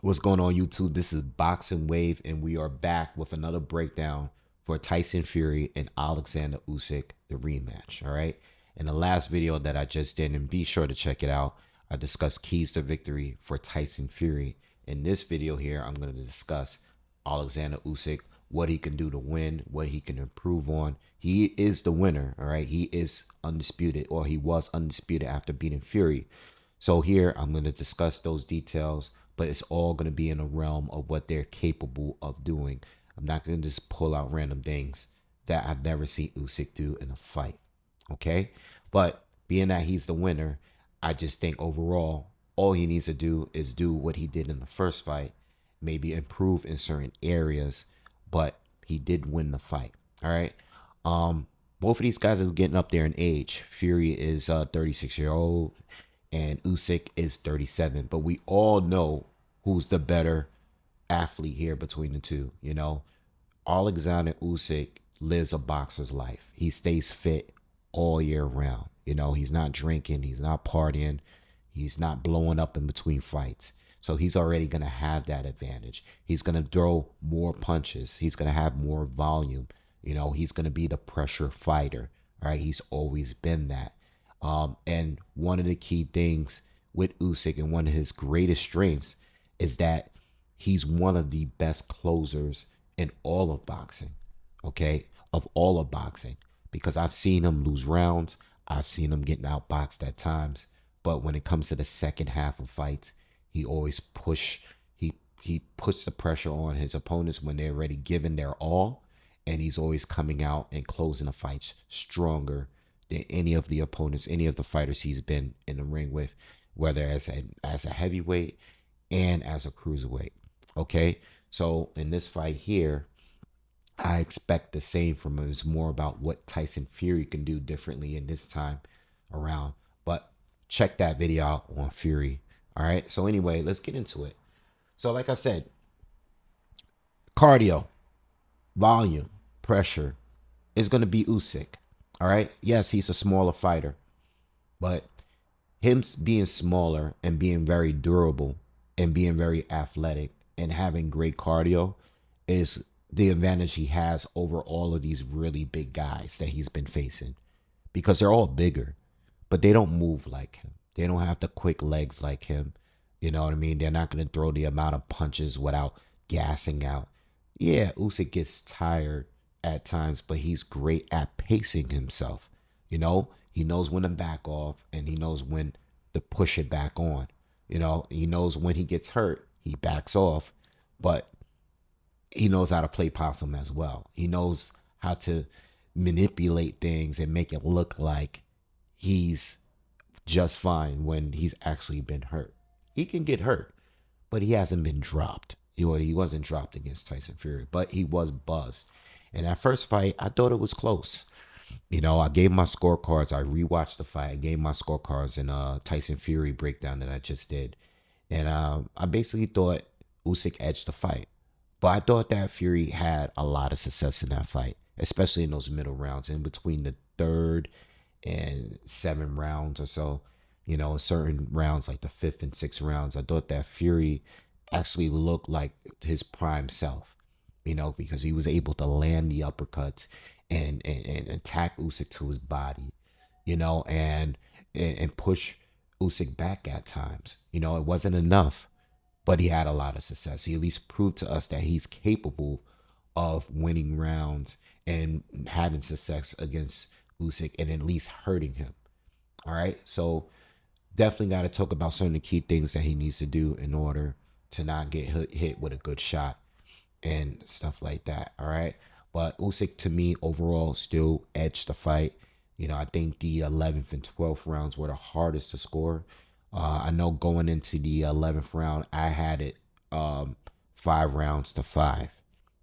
What's going on, YouTube? This is Boxingwave, and we are back with another breakdown for Tyson Fury and Oleksandr Usyk, the rematch. All right. In the last video that I just did, and be sure to check it out, I discussed keys to victory for Tyson Fury. In this video here, I'm going to discuss Oleksandr Usyk, what he can do to win, what he can improve on. He is the winner. All right. He is undisputed, or he was undisputed after beating Fury. So here I'm going to discuss those details, but it's all going to be in the realm of what they're capable of doing. I'm not going to just pull out random things that I've never seen Usyk do in a fight. Okay? But being that he's the winner, I just think overall, all he needs to do is do what he did in the first fight, maybe improve in certain areas, but he did win the fight. All right. Both of these guys is getting up there in age. Fury is 36-year-old and Usyk is 37. But we all know who's the better athlete here between the two. Alexander Usyk lives a boxer's life. He stays fit all year round. He's not drinking, he's not partying, he's not blowing up in between fights. So he's already going to have that advantage. He's going to throw more punches. He's going to have more volume. He's going to be the pressure fighter. All right. He's always been that. And one of the key things with Usyk and one of his greatest strengths is that he's one of the best closers in all of boxing. Okay. Of all of boxing. Because I've seen him lose rounds. I've seen him getting outboxed at times. But when it comes to the second half of fights, he always he puts the pressure on his opponents when they're already given their all, and he's always coming out and closing the fights stronger than any of the opponents, any of the fighters he's been in the ring with, whether as a heavyweight and as a cruiserweight. Okay, so in this fight here, I expect the same from him. It's more about what Tyson Fury can do differently in this time around. But check that video out on Fury. All right. So anyway, let's get into it. So like I said, cardio, volume, pressure is going to be Usyk. All right. Yes, he's a smaller fighter, but him being smaller and being very durable and being very athletic and having great cardio is the advantage he has over all of these really big guys that he's been facing, because they're all bigger, but they don't move like him. They don't have the quick legs like him. You know what I mean? They're not going to throw the amount of punches without gassing out. Yeah, Usyk gets tired at times, but he's great at pacing himself. He knows when to back off and he knows when to push it back on. He knows when he gets hurt, he backs off, but he knows how to play possum as well. He knows how to manipulate things and make it look like he's just fine when he's actually been hurt. He can get hurt, but he hasn't been dropped. He wasn't dropped against Tyson Fury, but he was buzzed. And that first fight, I thought it was close. I gave my scorecards. I rewatched the fight. I gave my scorecards in Tyson Fury breakdown that I just did. And I basically thought Usyk edged the fight. But I thought that Fury had a lot of success in that fight, especially in those middle rounds, in between the third and 7 rounds or so. Certain rounds like the fifth and sixth rounds, I thought that Fury actually looked like his prime self. Because he was able to land the uppercuts and attack Usyk to his body, and push Usyk back at times. It wasn't enough, but he had a lot of success. He at least proved to us that he's capable of winning rounds and having success against Usyk and at least hurting him. All right. So definitely got to talk about some of the key things that he needs to do in order to not get hit with a good shot and stuff like that. All right. But Usyk, to me, overall, still edged the fight. I think the 11th and 12th rounds were the hardest to score. I know going into the 11th round, I had it 5 rounds to 5.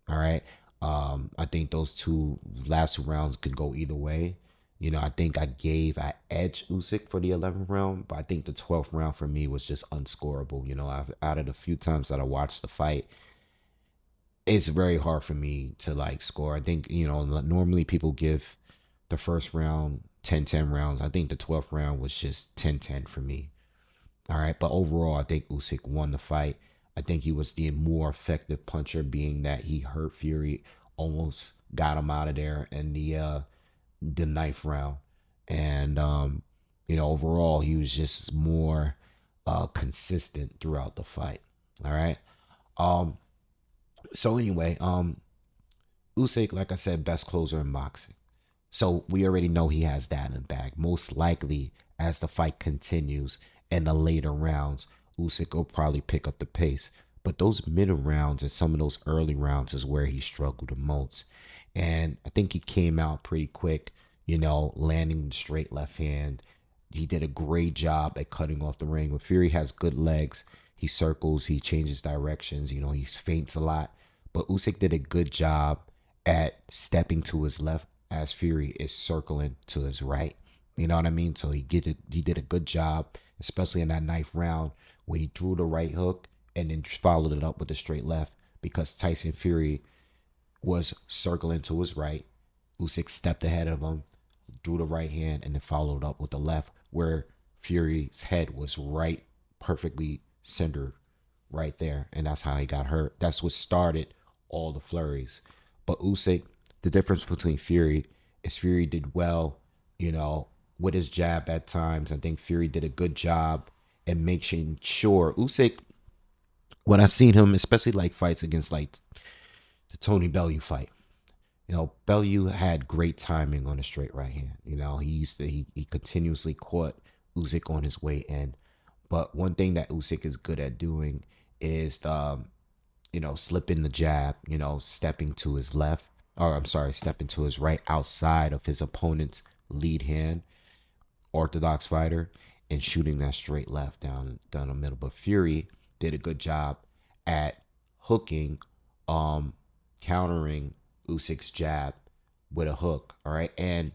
All right. I think those last 2 rounds could go either way. I think I edged Usyk for the 11th round, but I think the 12th round for me was just unscorable. Out of the few times that I watched the fight, it's very hard for me to like score. I think, normally people give the first round 10-10 rounds. I think the 12th round was just 10-10 for me. All right. But overall, I think Usyk won the fight. I think he was the more effective puncher, being that he hurt Fury, almost got him out of there in the ninth round. And overall he was just more consistent throughout the fight. All right. Um, so anyway, Usyk, like I said, best closer in boxing. So we already know he has that in the bag. Most likely, as the fight continues in the later rounds, Usyk will probably pick up the pace. But those middle rounds and some of those early rounds is where he struggled the most. And I think he came out pretty quick, landing the straight left hand. He did a great job at cutting off the ring. When Fury has good legs, he circles, he changes directions, he feints a lot. But Usyk did a good job at stepping to his left as Fury is circling to his right. You know what I mean? So he did a good job, especially in that ninth round when he threw the right hook and then followed it up with the straight left, because Tyson Fury was circling to his right. Usyk stepped ahead of him, threw the right hand, and then followed up with the left, where Fury's head was right, perfectly centered right there. And that's how he got hurt. That's what started all the flurries. But Usyk, the difference between Fury is Fury did well, with his jab at times. I think Fury did a good job at making sure Usyk, when I've seen him, especially like fights against like the Tony Bellew fight, Bellew had great timing on the straight right hand. He continuously caught Usyk on his way in. But one thing that Usyk is good at doing is slipping the jab, stepping to his left, or I'm sorry, stepping to his right outside of his opponent's lead hand, orthodox fighter, and shooting that straight left down the middle. But Fury did a good job at hooking, countering Usyk's jab with a hook, all right, and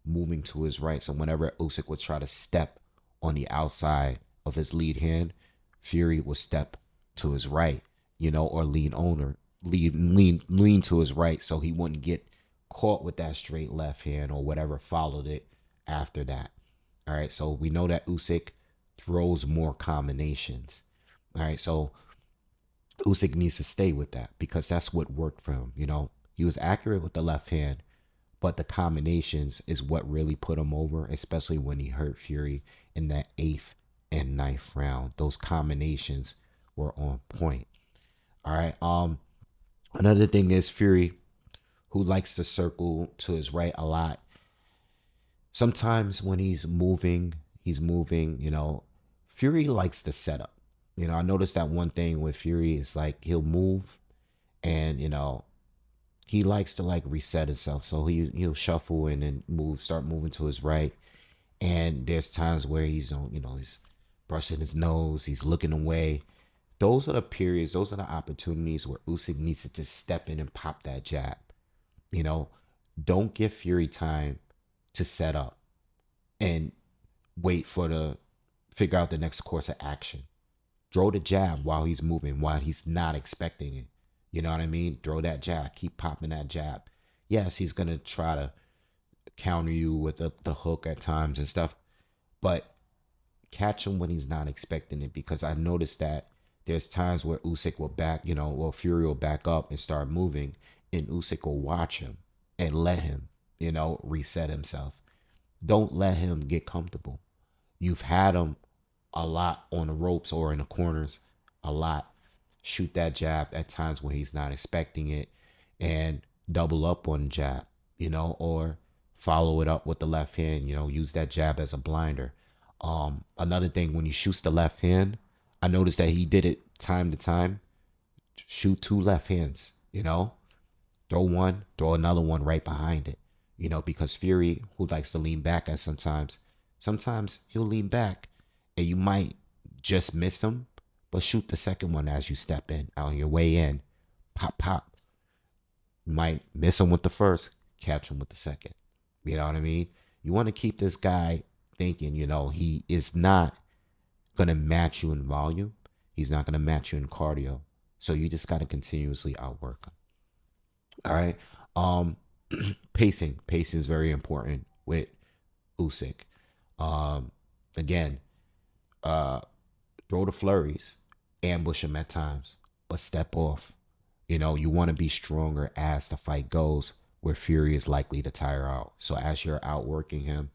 moving to his right. So whenever Usyk would try to step on the outside of his lead hand, Fury would step to his right, or lean to his right, so he wouldn't get caught with that straight left hand or whatever followed it after that. All right, so we know that Usyk throws more combinations. All right, so Usyk needs to stay with that because that's what worked for him. He was accurate with the left hand, but the combinations is what really put him over, especially when he hurt Fury in that eighth and ninth round. Those combinations were on point. All right. Another thing is Fury, who likes to circle to his right a lot. Sometimes when he's moving, Fury likes to set up. I noticed that one thing with Fury is like he'll move and he likes to like reset himself. So he'll shuffle and then start moving to his right. And there's times where he's he's brushing his nose, he's looking away. Those are the periods, those are the opportunities where Usyk needs to just step in and pop that jab. Don't give Fury time to set up and wait for figure out the next course of action. Throw the jab while he's moving, while he's not expecting it. You know what I mean? Throw that jab. Keep popping that jab. Yes, he's going to try to counter you with the hook at times and stuff, but catch him when he's not expecting it, because I noticed that there's times where Usyk will Fury will back up and start moving, and Usyk will watch him and let him, reset himself. Don't let him get comfortable. You've had him a lot on the ropes or in the corners, a lot. Shoot that jab at times when he's not expecting it and double up on jab, or follow it up with the left hand, use that jab as a blinder. Another thing, when he shoots the left hand, I noticed that he did it time to time. Shoot two left hands, throw one, throw another one right behind it, because Fury, who likes to lean back at sometimes he'll lean back and you might just miss him, but shoot the second one as you step in, on your way in. Pop, pop. You might miss him with the first, catch him with the second. You know what I mean? You want to keep this guy thinking, he is not going to match you in volume. He's not going to match you in cardio. So you just got to continuously outwork him. All right. Pacing. Pacing is very important with Usyk. Again, throw the flurries, ambush him at times, but step off. You know, you want to be stronger as the fight goes, where Fury is likely to tire out. So as you're outworking him,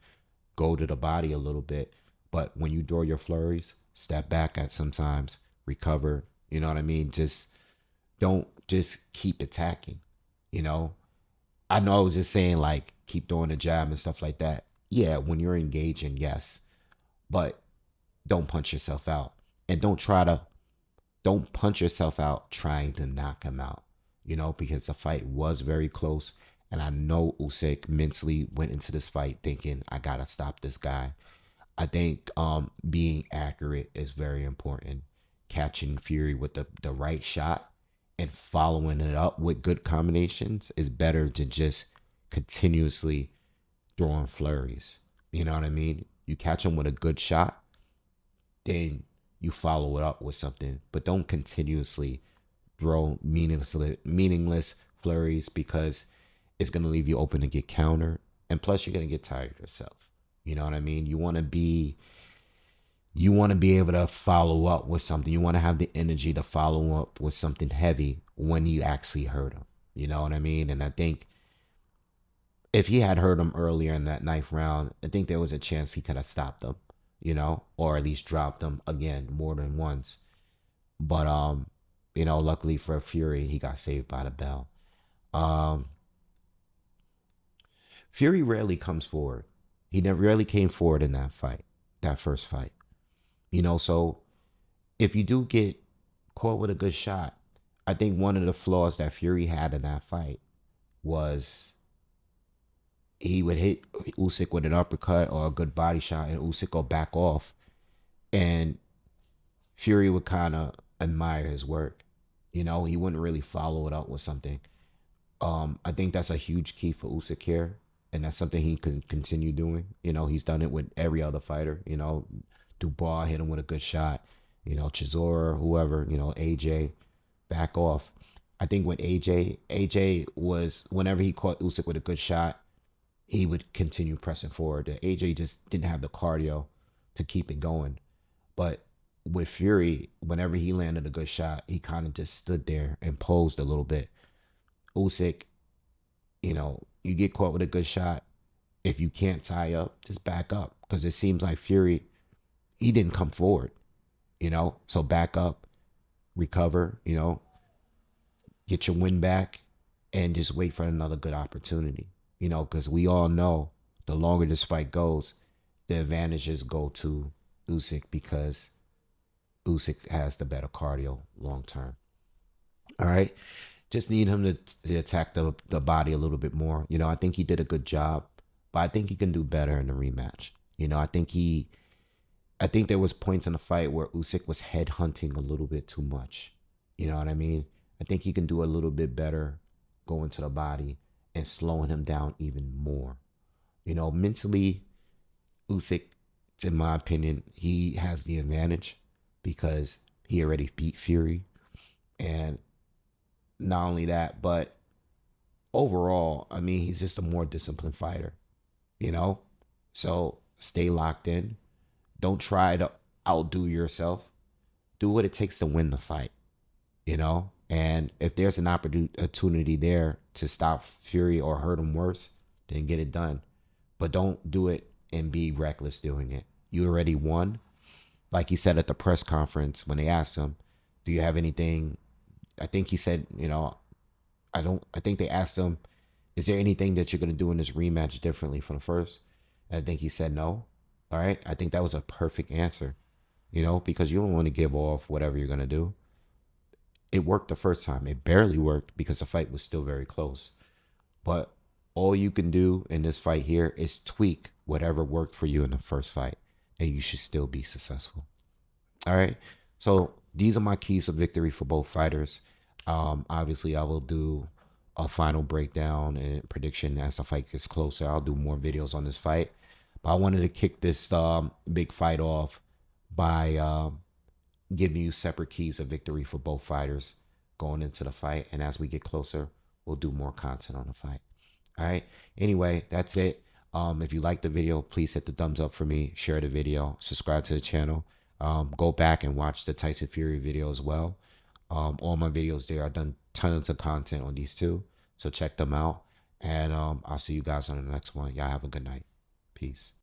go to the body a little bit. But when you throw your flurries, step back at sometimes, recover. You know what I mean? Just don't just keep attacking. You know, I know I was just saying like keep throwing the jab and stuff like that. Yeah, when you're engaging, yes, but don't punch yourself out and don't punch yourself out trying to knock him out. You know, because the fight was very close, and I know Usyk mentally went into this fight thinking I gotta stop this guy. I think being accurate is very important. Catching Fury with the right shot and following it up with good combinations is better than just continuously throwing flurries. You know what I mean? You catch him with a good shot, then you follow it up with something, but don't continuously throw meaningless flurries because it's gonna leave you open to get countered, and plus you're gonna get tired yourself. You know what I mean? You want to be able to follow up with something. You want to have the energy to follow up with something heavy when you actually hurt him. You know what I mean? And I think if he had hurt him earlier in that ninth round, I think there was a chance he could have stopped him, you know, or at least dropped him again more than once. But luckily for Fury, he got saved by the bell. Um, Fury rarely comes forward. He never really came forward in that fight, that first fight. So if you do get caught with a good shot, I think one of the flaws that Fury had in that fight was he would hit Usyk with an uppercut or a good body shot, and Usyk will back off, and Fury would kind of admire his work. He wouldn't really follow it up with something. I think that's a huge key for Usyk here, and that's something he can continue doing. He's done it with every other fighter. Dubois hit him with a good shot. Chisora, whoever. AJ, back off. I think with AJ was whenever he caught Usyk with a good shot, he would continue pressing forward. AJ just didn't have the cardio to keep it going. But with Fury, whenever he landed a good shot, he kind of just stood there and posed a little bit. Usyk, you get caught with a good shot. If you can't tie up, just back up. Because it seems like Fury, he didn't come forward, So back up, recover, get your win back, and just wait for another good opportunity. Because we all know the longer this fight goes, the advantages go to Usyk because Usyk has the better cardio long term. All right. Just need him to attack the body a little bit more. I think he did a good job, but I think he can do better in the rematch. I think there was points in the fight where Usyk was head hunting a little bit too much. You know what I mean? I think he can do a little bit better going to the body and slowing him down even more. Mentally, Usyk, in my opinion, he has the advantage because he already beat Fury. And not only that, but overall, I mean, he's just a more disciplined fighter, you know? So stay locked in. Don't try to outdo yourself. Do what it takes to win the fight. And if there's an opportunity there to stop Fury or hurt him worse, then get it done. But don't do it and be reckless doing it. You already won. Like he said at the press conference when they asked him, do you have anything? I think he said, I think they asked him, is there anything that you're going to do in this rematch differently from the first? And I think he said no. All right. I think that was a perfect answer, because you don't want to give off whatever you're going to do. It worked the first time. It barely worked because the fight was still very close. But all you can do in this fight here is tweak whatever worked for you in the first fight, and you should still be successful. All right. So these are my keys of victory for both fighters. Obviously, I will do a final breakdown and prediction as the fight gets closer. I'll do more videos on this fight. But I wanted to kick this big fight off by giving you separate keys of victory for both fighters going into the fight. And as we get closer, we'll do more content on the fight. All right. Anyway, that's it. If you like the video, please hit the thumbs up for me, share the video, subscribe to the channel. Go back and watch the Tyson Fury video as well. All my videos there. I've done tons of content on these two, so check them out. And I'll see you guys on the next one. Y'all have a good night. Peace.